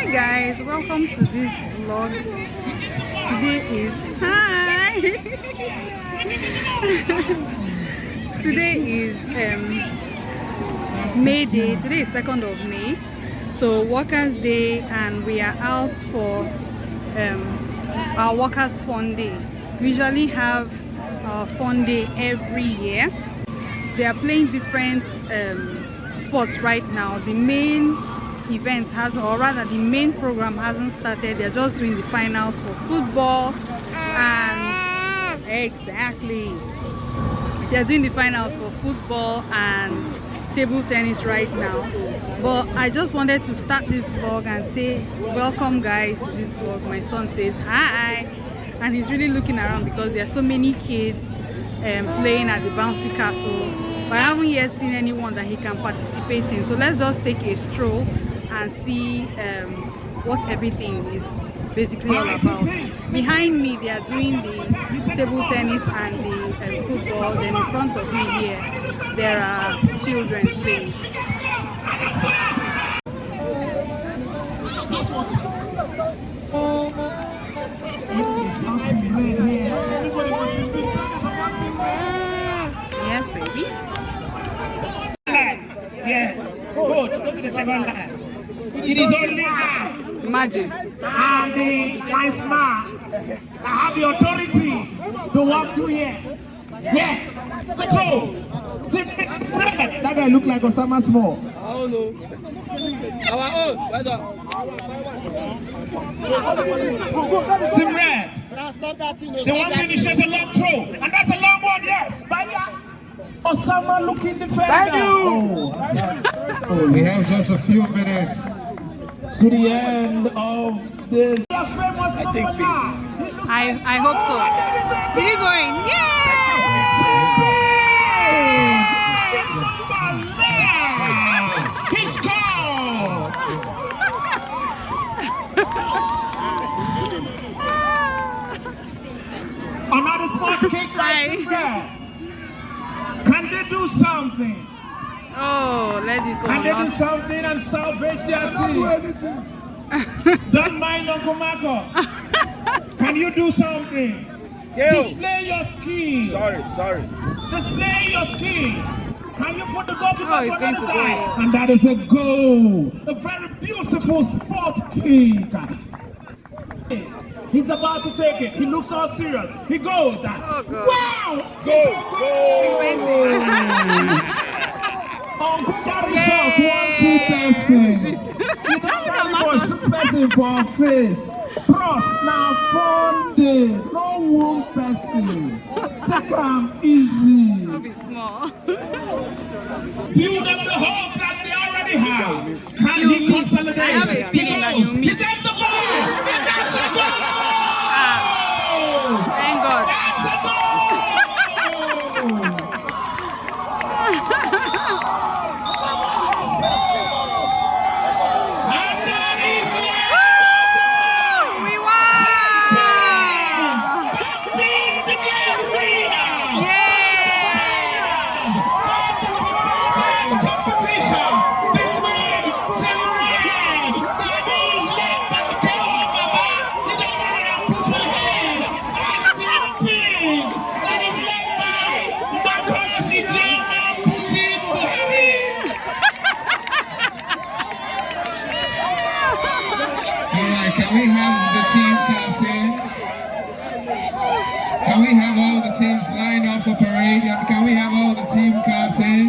Hi guys, welcome to this vlog. Today is today is May Day. Today is 2nd of May, so Workers' Day, and we are out for our Workers' Funday. We usually have our Funday every year. They are playing different sports right now. The main event has, or rather the main program hasn't started. They're just doing the finals for football, and exactly, they're doing the finals for football and table tennis right now. But I just wanted to start this vlog and say welcome guys to this vlog. My son says hi, and he's really looking around because there are so many kids playing at the bouncy castles, but I haven't yet seen anyone that he can participate in. So let's just take a stroll and see what everything is basically all about. Behind me, they are doing the table tennis and the football. Then in front of me here, there are children playing. Yes, baby. Yes. Coach, go to the second line. It is only Imagine. and my smart. I have the authority to walk through here. Yes. Control. That guy look like Osama Small. Oh no. Our own. Well done. Team Red. They want to initiate a long throw. And that's a long one, yes. Osama looking defender. We have just a few minutes to the end of this. I hope so. Did he go in? He scored! Another spot kick right. Can they do something? Oh, let this one. Can they do something and salvage their team? Don't mind Uncle Marcos. Can you do something? Display your skill. Sorry. Display your skill. Can you put the goalkeeper on the other side? Go. And that is a goal. A very beautiful spot kick. He's about to take it. He looks all serious. He goes. Oh, wow! Go! Uncle carry shot, one key person. You don't carry for shoot person for a face. Cross now Funday. No one person. Take them easy. It'll be small. Build up the hope that they already have. Can he consolidate? I have a feeling that you miss. He gets the ball! He gets the goal! Thank God. That's a goal! Can we have the team captains? Can we have all the teams lined up for parade? Can we have all the team captains?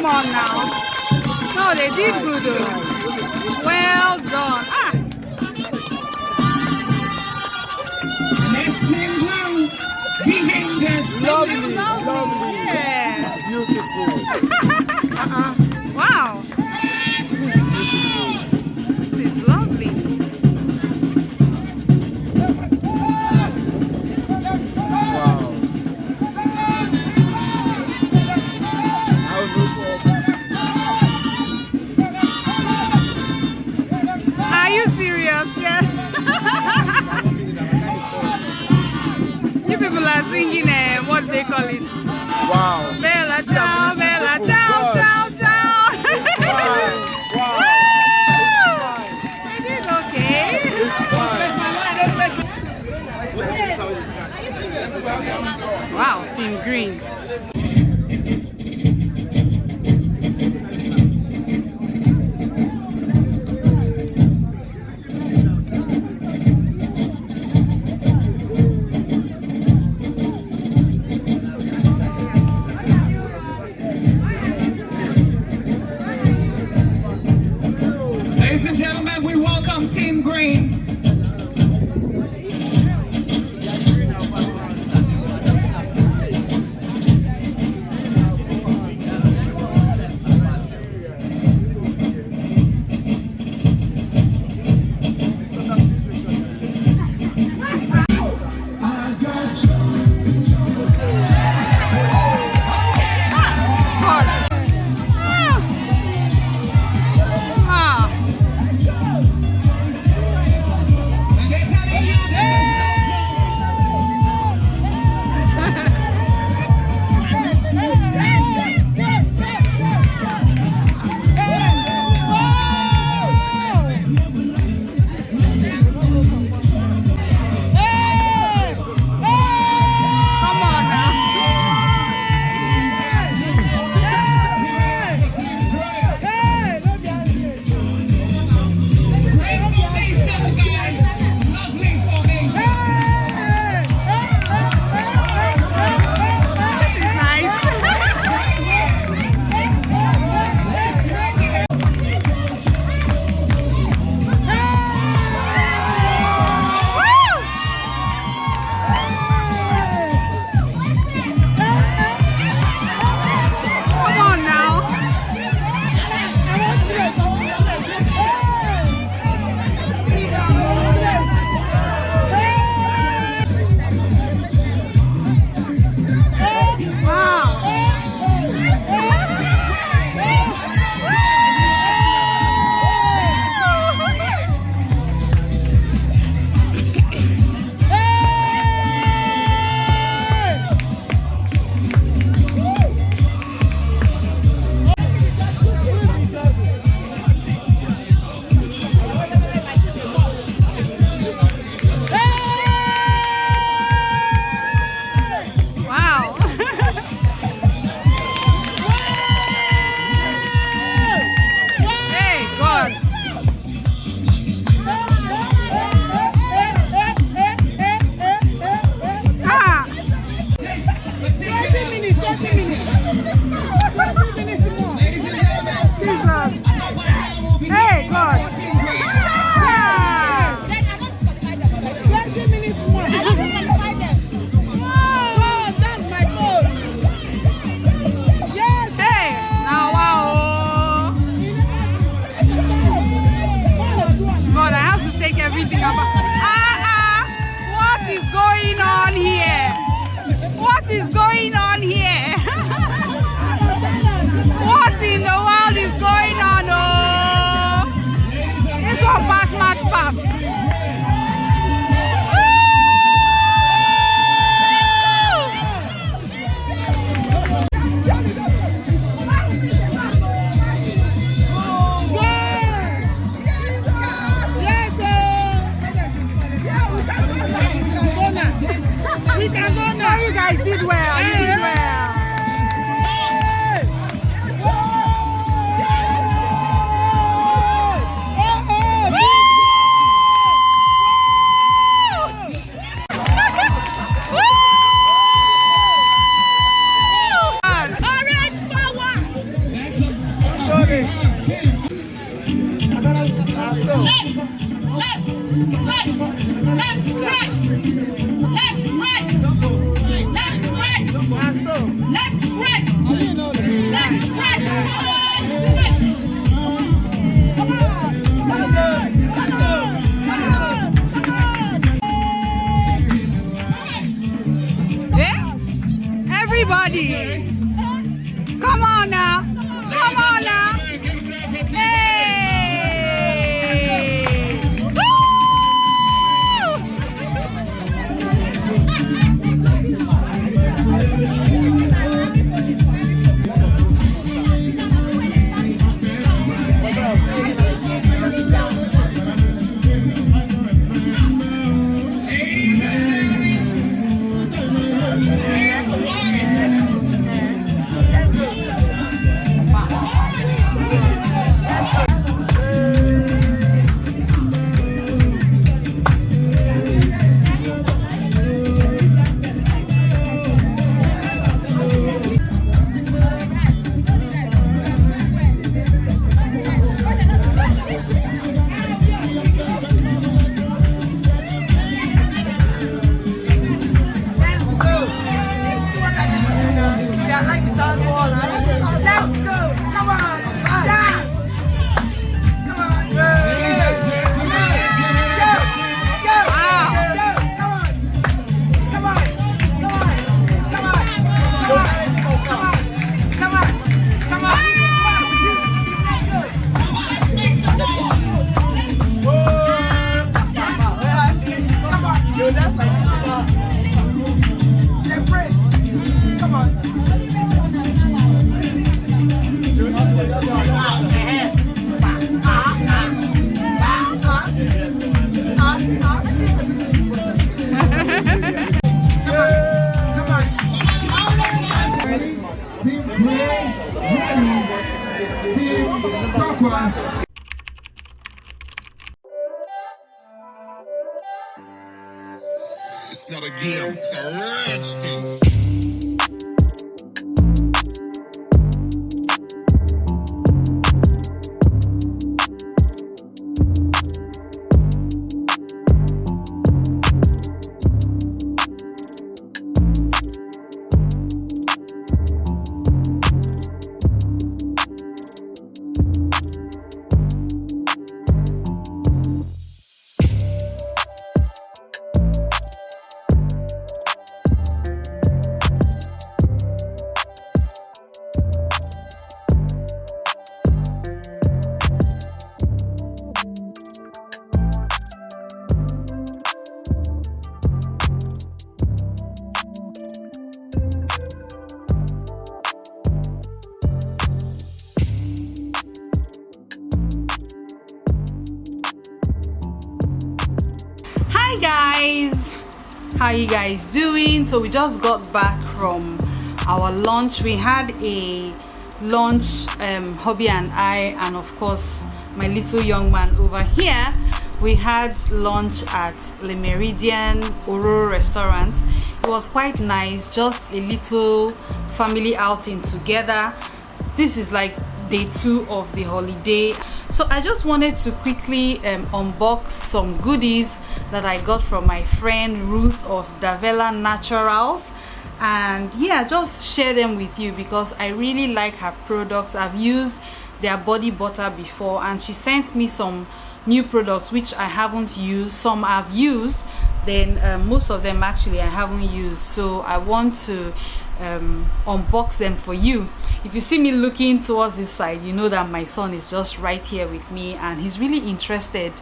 Come on now. No, they did good though. Well done. Ah. Next team blue behind us. Lovely, lovely. Yeah. Beautiful. Wow. This is lovely. Wow. Are you serious? Yeah. You people are singing, what do they call it? Wow. Bella ciao, bella ciao, ciao, ciao. Wow. They did okay. Wow, Team Green. Ladies and gentlemen, we welcome Team Green. What is going on here? What in the world is going on? Oh, this one pass, match pass. You guys did well. You did well. Everybody, come on now. Come on now. Hey! Woo! It's not a game, it's a rich thing. Guys, how you guys doing? So we just got back from our lunch. We had a lunch, hubby and I, and of course my little young man over here. We had lunch at Le Meridian Oro restaurant. It was quite nice, just a little family outing together. This is like day 2 of the holiday, so I just wanted to quickly unbox some goodies that I got from my friend Ruth of Davella Naturals, and yeah, just share them with you because I really like her products. I've used their body butter before, and she sent me some new products which I haven't used. Some I've used, then most of them actually I haven't used, so I want to unbox them for you. If you see me looking towards this side, you know that my son is just right here with me, and he's really interested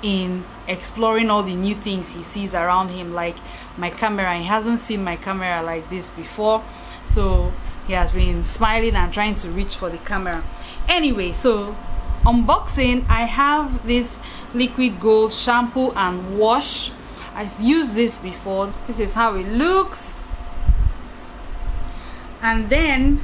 in exploring all the new things he sees around him, like my camera. He hasn't seen my camera like this before, so he has been smiling and trying to reach for the camera. Anyway, so unboxing, I have this liquid gold shampoo and wash. I've used this before. This is how it looks. And then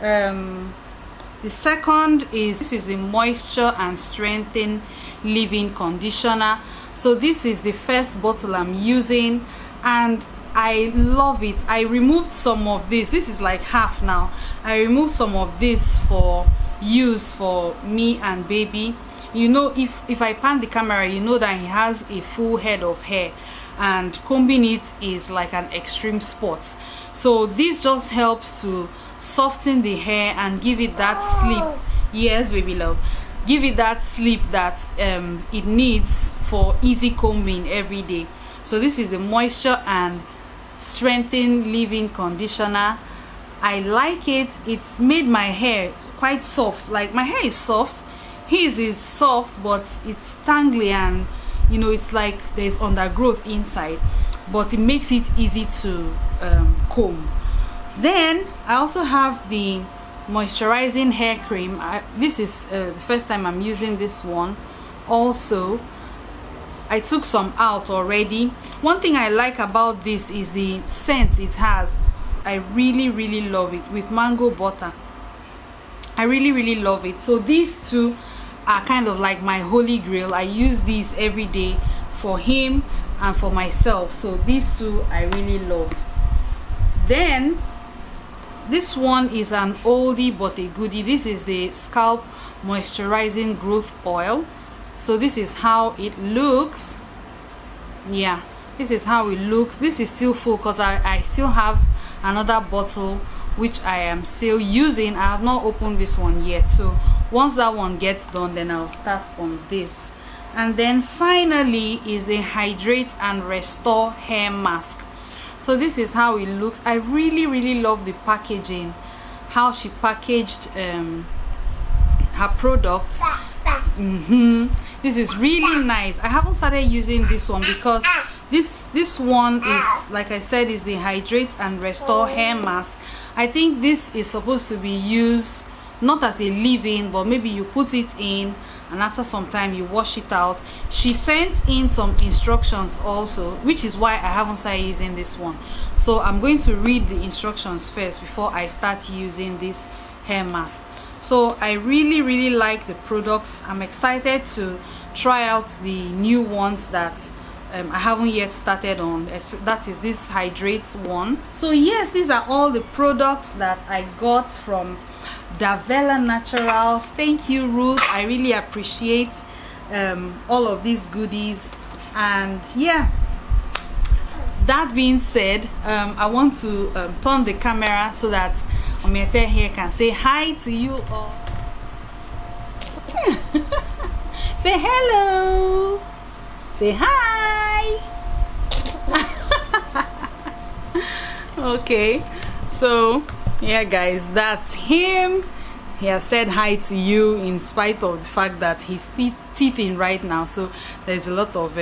the second is, this is the moisture and strengthen leave-in conditioner. So this is the first bottle I'm using, and I love it. I removed some of this. This is like half now. I removed some of this for use for me and baby. You know, if I pan the camera, you know that he has a full head of hair, and combing it is like an extreme sport. So this just helps to soften the hair and give it that sleep. Yes, baby love, give it that sleep that it needs for easy combing every day. So this is the moisture and strengthen leave-in conditioner. I like it. It's made my hair quite soft. Like, my hair is soft, his is soft, but it's tangly, and you know, it's like there's undergrowth inside, but it makes it easy to comb. Then I also have the moisturizing hair cream. This is the first time I'm using this one. Also, I took some out already. One thing I like about this is the scent it has. I really love it, with mango butter. I really love it. So these two are kind of like my holy grail. I use these every day for him and for myself. So these two I really love. Then this one is an oldie but a goodie. This is the scalp moisturizing growth oil. So this is how it looks. Yeah, this is how it looks. This is still full because I still have another bottle which I am still using. I have not opened this one yet, so once that one gets done, then I'll start on this. And then finally is the hydrate and restore hair mask. So this is how it looks. I really love the packaging, how she packaged her products. This is really nice. I haven't started using this one because this one is, like I said, is the hydrate and restore hair mask. I think this is supposed to be used not as a leave-in, but maybe you put it in and after some time you wash it out. She sent in some instructions also, which is why I haven't started using this one. So I'm going to read the instructions first before I start using this hair mask. So I really like the products. I'm excited to try out the new ones that I haven't yet started on. That is this hydrate one. So yes, these are all the products that I got from Davella Naturals. Thank you, Ruth. I really appreciate all of these goodies. And yeah, that being said, I want to turn the camera so that Omiete here can say hi to you all. Say hello. Say hi. Okay, so yeah guys, that's him. He has said hi to you in spite of the fact that he's teething right now, so there's a lot of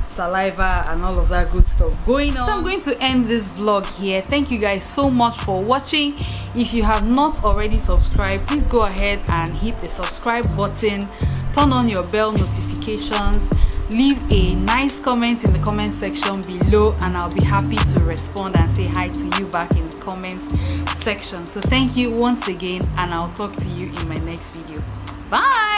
saliva and all of that good stuff going on. So I'm going to end this vlog here. Thank you guys so much for watching. If you have not already subscribed, please go ahead and hit the subscribe button, turn on your bell notifications, leave a nice comment in the comment section below, and I'll be happy to respond and say hi to you back in the comments section. So thank you once again, and I'll talk to you in my next video. Bye.